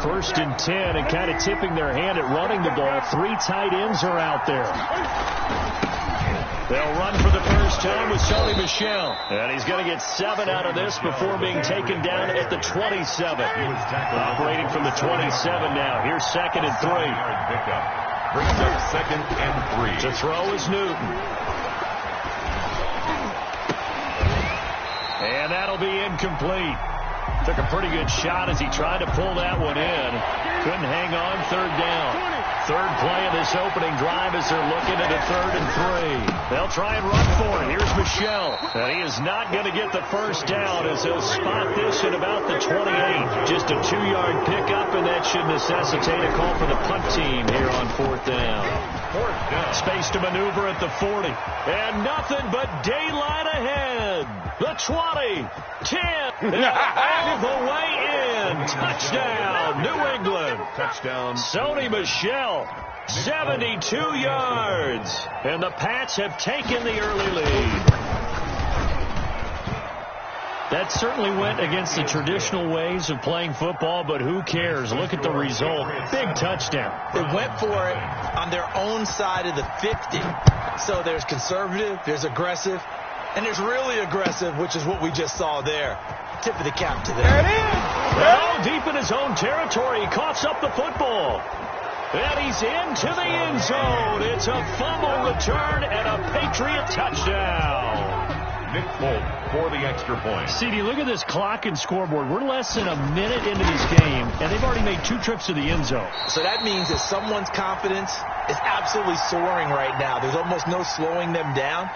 1st and 10, and kind of tipping their hand at running the ball. 3 tight ends are out there. They'll run for the first time with Sony Michel. And he's going to get 7 out of this before being taken down at the 27. Operating from the 27 now. Here's 2nd and 3. Brings up 2nd and 3. To throw is Newton. And that'll be incomplete. Took a pretty good shot as he tried to pull that one in. Couldn't hang on. 3rd down. 3rd play of this opening drive as they're looking at a 3rd and 3. They'll try and run for it. Here's Michel. And he is not going to get the first down as they'll spot this at about the 28. Just a 2-yard pickup, and that should necessitate a call for the punt team here on 4th down. Space to maneuver at the 40. And nothing but daylight ahead. The 20, 10, all the way in. Touchdown, New England. Touchdown. Sony Michel, 72 yards. And the Pats have taken the early lead. That certainly went against the traditional ways of playing football, but who cares? Look at the result. Big touchdown. They went for it on their own side of the 50. So there's conservative, there's aggressive, and there's really aggressive, which is what we just saw there. Tip of the cap to them. There it is. Well, deep in his own territory, he coughs up the football. And he's into the end zone. It's a fumble return and a Patriot touchdown. Nick Folk for the extra point. CD, look at this clock and scoreboard. We're less than a minute into this game, and they've already made 2 trips to the end zone. So that means that someone's confidence is absolutely soaring right now. There's almost no slowing them down.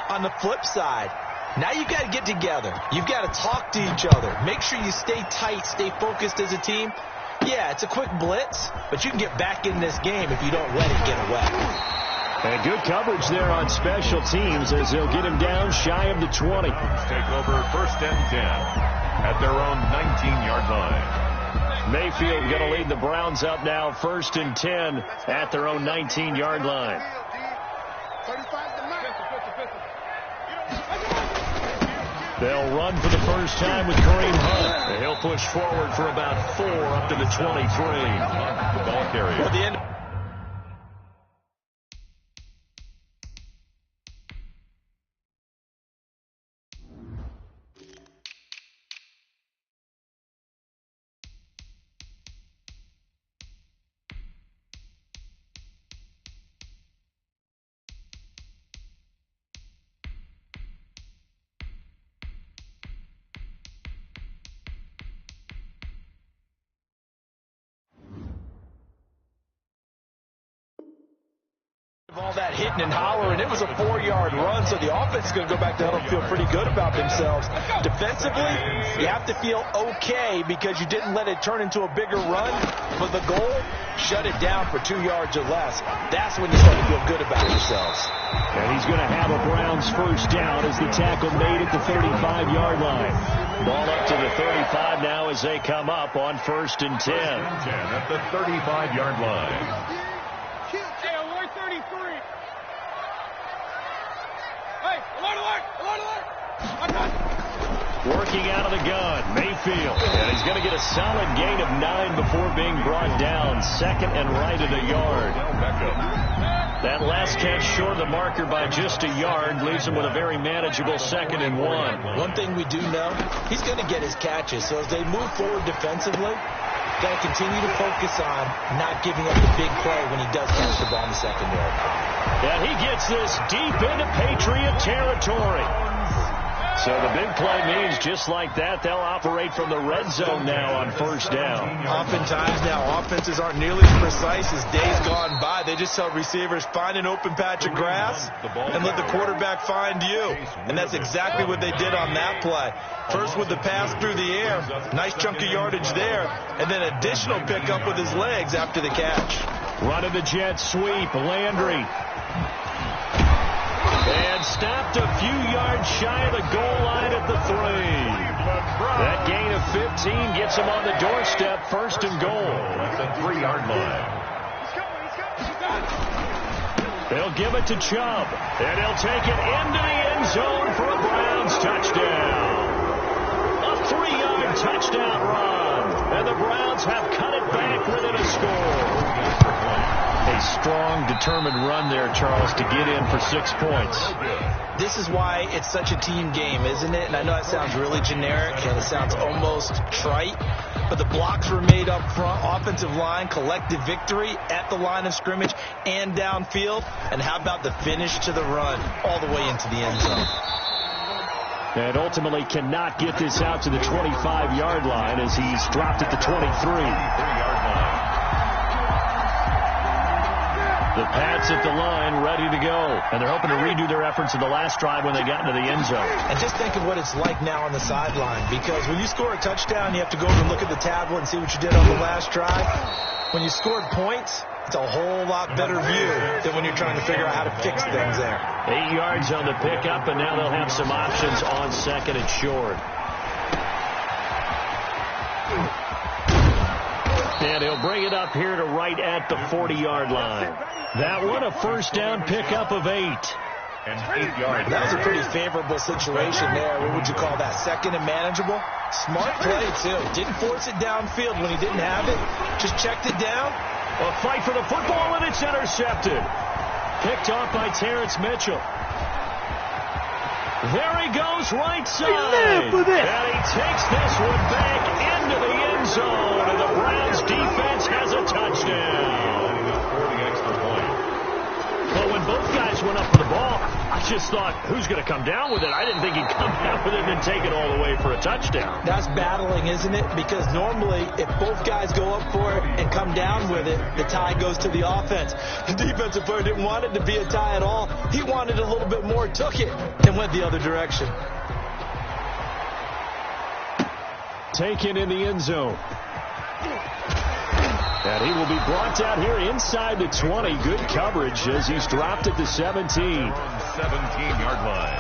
On the flip side, now you've got to get together. You've got to talk to each other. Make sure you stay tight, stay focused as a team. Yeah, it's a quick blitz, but you can get back in this game if you don't let it get away. And good coverage there on special teams as they'll get him down shy of the 20. Take over 1st and 10 at their own 19-yard line. Mayfield going to lead the Browns up now 1st and 10 at their own 19-yard line. They'll run for the first time with Kareem Hunt. And he'll push forward for about 4 up to the 23. The ball carrier. For the end. All that hitting and hollering, it was a 4-yard run, so the offense is going to go back to huddle and feel pretty good about themselves. Defensively, you have to feel okay because you didn't let it turn into a bigger run, but the goal, shut it down for 2 yards or less. That's when you start to feel good about yourselves. And he's going to have a Browns first down as the tackle made at the 35-yard line. Ball up to the 35 now as they come up on 1st and 10. 1st and 10 at the 35-yard line. Working out of the gun, Mayfield. And he's going to get a solid gain of 9 before being brought down. 2nd and right at a yard. That last catch short of the marker by just a yard leaves him with a very manageable 2nd and 1. One thing we do know, he's going to get his catches. So as they move forward defensively, got to continue to focus on not giving up the big play when he does catch the ball in the secondary. And he gets this deep into Patriot territory. So the big play means just like that, they'll operate from the red zone now on 1st down. Oftentimes now, offenses aren't nearly as precise as days gone by. They just tell receivers, find an open patch of grass and let the quarterback find you. And that's exactly what they did on that play. First with the pass through the air, nice chunk of yardage there, and then additional pickup with his legs after the catch. Running the jet sweep, Landry. And stopped a few yards shy of the goal line at the 3. That gain of 15 gets him on the doorstep, 1st and goal. At the 3-yard line. They'll give it to Chubb, and he'll take it into the end zone for a Browns touchdown. A 3-yard touchdown run, and the Browns have cut it back strong, determined run there, Charles, to get in for 6 points. This is why it's such a team game, isn't it? And I know that sounds really generic and it sounds almost trite, but the blocks were made up front, offensive line, collective victory at the line of scrimmage and downfield. And how about the finish to the run all the way into the end zone? And ultimately cannot get this out to the 25-yard line as he's dropped at the 23-yard line. The Pats at the line, ready to go. And they're hoping to redo their efforts in the last drive when they got into the end zone. And just think of what it's like now on the sideline. Because when you score a touchdown, you have to go over and look at the tablet and see what you did on the last drive. When you scored points, it's a whole lot better view than when you're trying to figure out how to fix things there. 8 yards on the pickup, and now they'll have some options on second and short. And he'll bring it up here to right at the 40-yard line. That one, a first down pickup of 8. And 8 yards. That was a pretty favorable situation there. What would you call that? Second and manageable? Smart play, too. Didn't force it downfield when he didn't have it. Just checked it down. A fight for the football, and it's intercepted. Picked off by Terrence Mitchell. There he goes, right side. And he takes this one back into the end zone. And the Browns defense has a touchdown. Well, when both guys went up for the ball, I just thought, who's going to come down with it? I didn't think he'd come down with it and take it all the way for a touchdown. That's battling, isn't it? Because normally, if both guys go up for it and come down with it, the tie goes to the offense. The defensive player didn't want it to be a tie at all. He wanted a little bit more, took it, and went the other direction. Taken in the end zone. And he will be brought down here inside the 20. Good coverage as he's dropped at the 17. 17-yard line.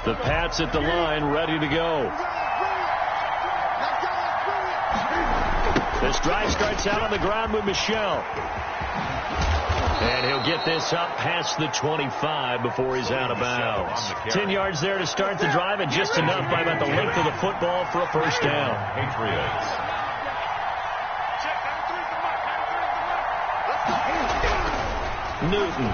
The Pats at the line, ready to go. This drive starts out on the ground with Michel. And he'll get this up past the 25 before he's out of bounds. 10 yards there to start the drive, and just enough by about the length of the football for a first down. Patriots. Newton.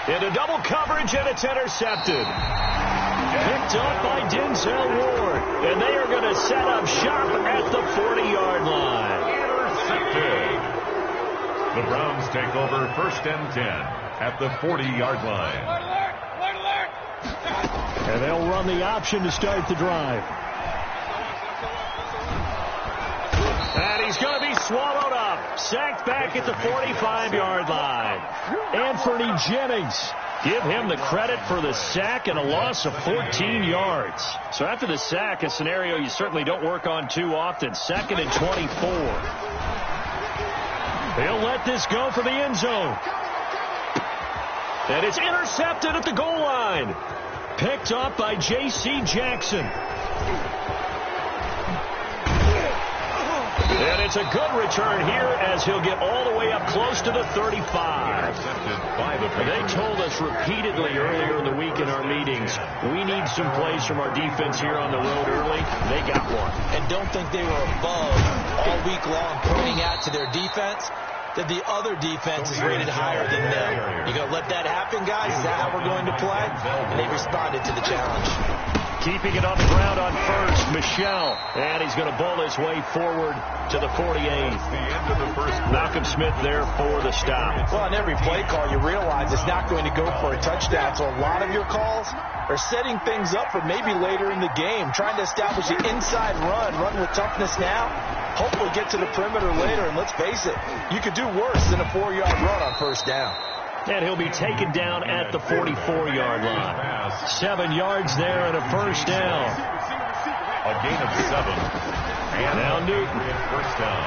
Into double coverage, and it's intercepted. Picked up by Denzel Ward. And they are going to set up shop at the 40-yard line. Intercepted. The Browns take over first and 10 at the 40-yard line. And they'll run the option to start the drive. And he's going to be swallowed up. Sacked back at the 45-yard line. Anthony Jennings. Give him the credit for the sack and a loss of 14 yards. So after the sack, a scenario you certainly don't work on too often. 2nd and 24. They'll let this go for the end zone. And it's intercepted at the goal line. Picked up by J.C. Jackson. And it's a good return here as he'll get all the way up close to the 35. They told us repeatedly earlier in the week in our meetings, we need some plays from our defense here on the road early. They got one. And don't think they were above all week long pointing out to their defense that the other defense is rated higher than them. You going to let that happen, guys? Is that how we're going to play? And they responded to the challenge. Keeping it on the ground on first, Michel. And he's going to bowl his way forward to the 48. Malcolm Smith there for the stop. Well, on every play call, you realize it's not going to go for a touchdown. So a lot of your calls are setting things up for maybe later in the game, trying to establish an inside run with toughness now. Hopefully get to the perimeter later. And let's face it, you could do worse than a 4-yard run on first down. And he'll be taken down at the 44-yard line. 7 yards there and a first down. A gain of 7. And now Newton. First down.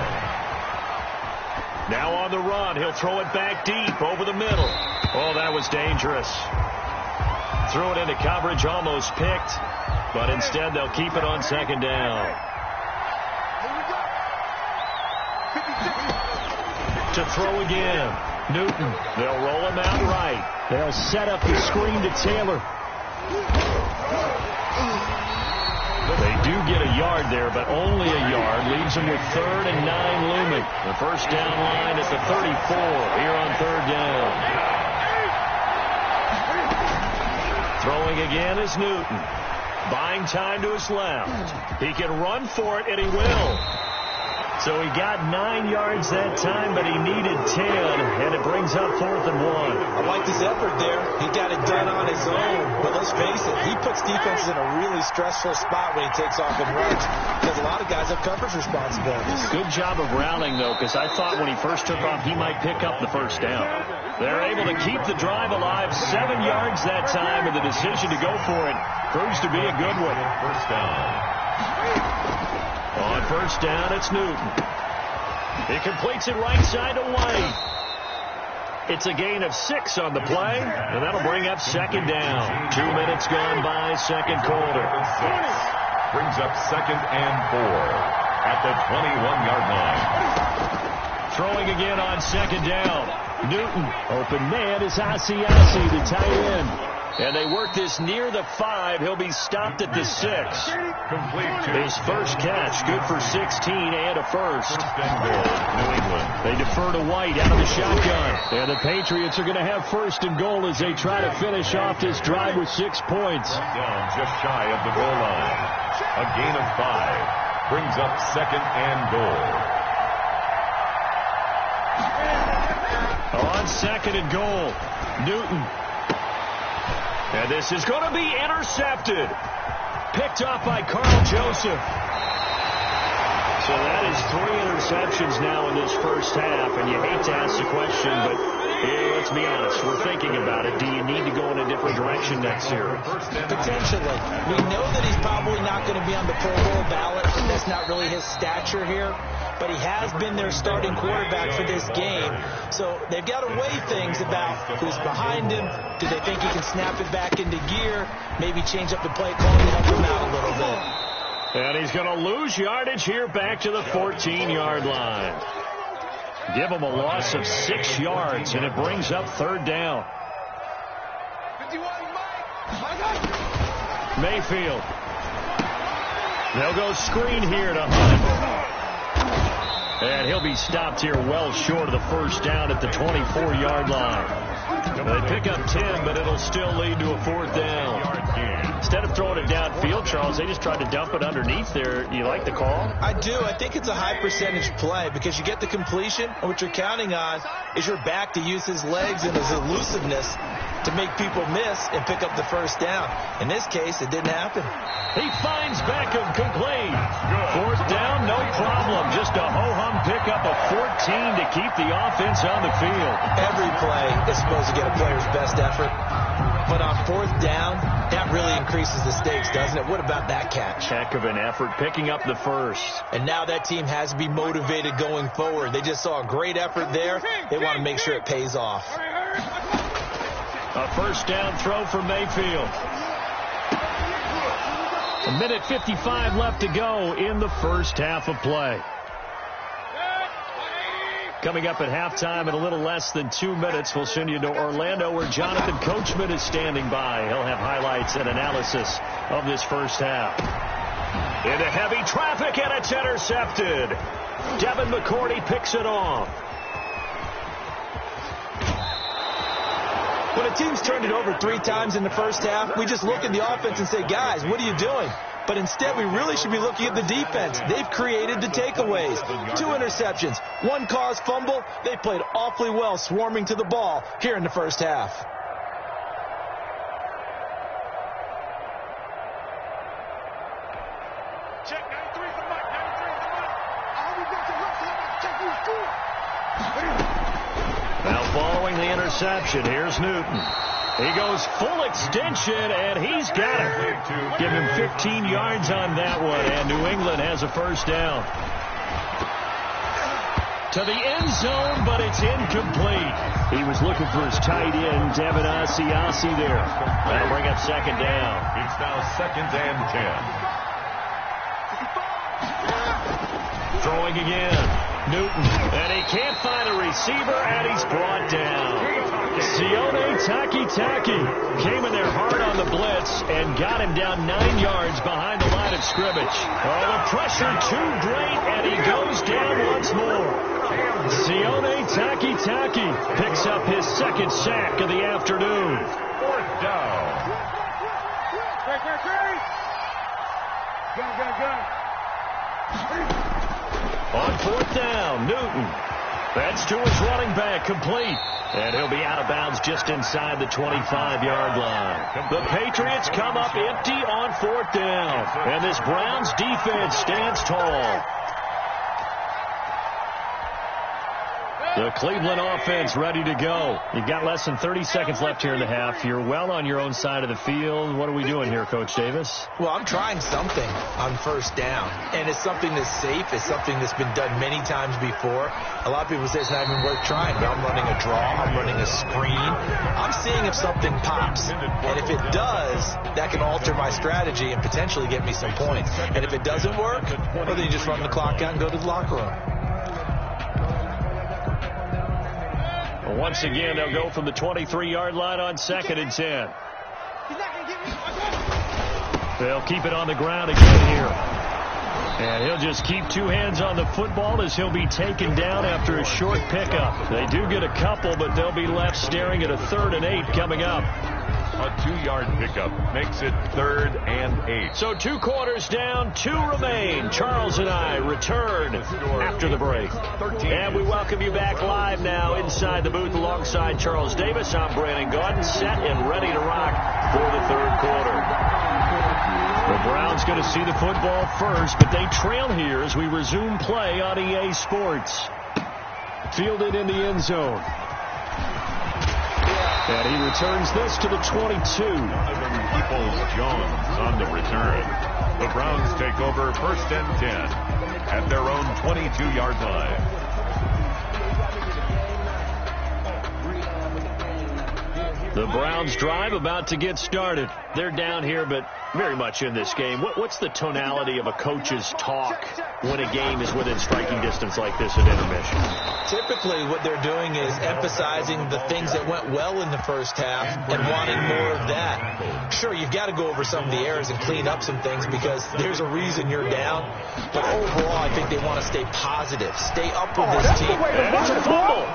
Now on the run. He'll throw it back deep over the middle. Oh, that was dangerous. Threw it into coverage, almost picked. But instead, they'll keep it on second down. To throw again. Newton. They'll roll him out right. They'll set up the screen to Taylor. They do get a yard there, but only a yard. Leaves them with 3rd and 9 looming. The first down line is the 34 here on 3rd down. Throwing again is Newton. Buying time to his left. He can run for it, and he will. So he got 9 yards that time, but he needed 10, and it brings up 4th and 1. I like his effort there. He got it done on his own. But let's face it, he puts defenses in a really stressful spot when he takes off and runs, because a lot of guys have coverage responsibilities. Good job of rallying, though, because I thought when he first took off, he might pick up the first down. They're able to keep the drive alive, 7 yards that time, and the decision to go for it proves to be a good one. First down. On first down, it's Newton. He completes it right side to White. It's a gain of 6 on the play, and that'll bring up 2nd down. 2 minutes gone by, second quarter. Brings up 2nd and 4 at the 21-yard line. Throwing again on 2nd down. Newton, open man is Asiasi, the tight end. And they work this near the 5. He'll be stopped at the 6. Complete to his first catch, good for 16 and a first. First and goal, New England. They defer to White out of the shotgun. And the Patriots are going to have 1st and goal as they try to finish off this drive with 6 points. Down just shy of the goal line. A gain of 5 brings up 2nd and goal. On 2nd and goal, Newton. And this is going to be intercepted. Picked off by Carl Joseph. So that is 3 interceptions now in this first half. And you hate to ask the question, but let's be honest. We're thinking about it. Do you need to go in a different direction next year? Potentially. We know that he's probably not going to be on the Pro Bowl ballot. That's not really his stature here. But he has been their starting quarterback for this game. So they've got to weigh things about who's behind him. Do they think he can snap it back into gear? Maybe change up the play calling and help him out a little bit. And he's going to lose yardage here back to the 14-yard line. Give him a loss of 6 yards, and it brings up 3rd down. Mayfield. They'll go screen here to Hunt. And he'll be stopped here well short of the first down at the 24-yard line. They pick up 10, but it'll still lead to a 4th down. Instead of throwing it downfield, Charles, they just tried to dump it underneath there. You like the call? I do. I think it's a high percentage play because you get the completion, and what you're counting on is your back to use his legs and his elusiveness to make people miss and pick up the first down. In this case, it didn't happen. He finds Beckham complete. 4th down, no problem. Just a ho-hum pickup of 14 to keep the offense on the field. Every play is supposed to get a player's best effort. But on 4th down, that really increases the stakes, doesn't it? What about that catch? Heck of an effort, picking up the first. And now that team has to be motivated going forward. They just saw a great effort there. They want to make sure it pays off. A first down throw from Mayfield. 1:55 left to go in the first half of play. Coming up at halftime in a little less than 2 minutes, we'll send you to Orlando where Jonathan Coachman is standing by. He'll have highlights and analysis of this first half. Into heavy traffic, and it's intercepted. Devin McCourty picks it off. When a team's turned it over 3 times in the first half, we just look at the offense and say, guys, what are you doing? But instead, we really should be looking at the defense. They've created the takeaways. 2 interceptions, 1 caused fumble. They played awfully well swarming to the ball here in the first half. Check 93 for Mike. 93 for Mike. I hope we got the rest of it. Check who's good. Now following the interception, here's Newton. He goes full extension, and he's got it. Give him 15 yards on that one, and New England has a first down. To the end zone, but it's incomplete. He was looking for his tight end, Devin Asiasi there. That'll bring up 2nd down. It's now 2nd and 10. Throwing again. Newton, and he can't find a receiver, and he's brought down. Sione Takitaki came in there hard on the blitz and got him down 9 yards behind the line line of scrimmage. Oh, the pressure too great, and he goes down once more. Sione Takitaki picks up his second sack of the afternoon. 4th down. On 4th down, Newton. That's to his running back, complete. And he'll be out of bounds just inside the 25-yard line. The Patriots come up empty on 4th down. And this Browns defense stands tall. The Cleveland offense ready to go. You've got less than 30 seconds left here in the half. You're well on your own side of the field. What are we doing here, Coach Davis? Well, I'm trying something on 1st down, and it's something that's safe. It's something that's been done many times before. A lot of people say it's not even worth trying, but I'm running a draw. I'm running a screen. I'm seeing if something pops, and if it does, that can alter my strategy and potentially get me some points. And if it doesn't work, well, then you just run the clock out and go to the locker room. Once again, they'll go from the 23-yard line on 2nd and 10. They'll keep it on the ground again here. And he'll just keep two hands on the football as he'll be taken down after a short pickup. They do get a couple, but they'll be left staring at a 3rd and 8 coming up. A 2-yard pickup makes it 3rd and 8. So 2 quarters down, 2 remain. Charles and I return after the break. And we welcome you back live now inside the booth alongside Charles Davis. I'm Brandon Gaudin, set and ready to rock for the 3rd quarter. The Browns going to see the football first, but they trail here as we resume play on EA Sports. Fielded in the end zone. And he returns this to the 22. Peoples-Jones on the return. The Browns take over 1st and 10 at their own 22-yard line. The Browns drive about to get started. They're down here, but very much in this game. What's the tonality of a coach's talk when a game is within striking distance like this at intermission? Typically, what they're doing is emphasizing the things that went well in the first half and wanting more of that. Sure, you've got to go over some of the errors and clean up some things because there's a reason you're down. But overall, I think they want to stay positive, stay up with this team. And it's a fumble.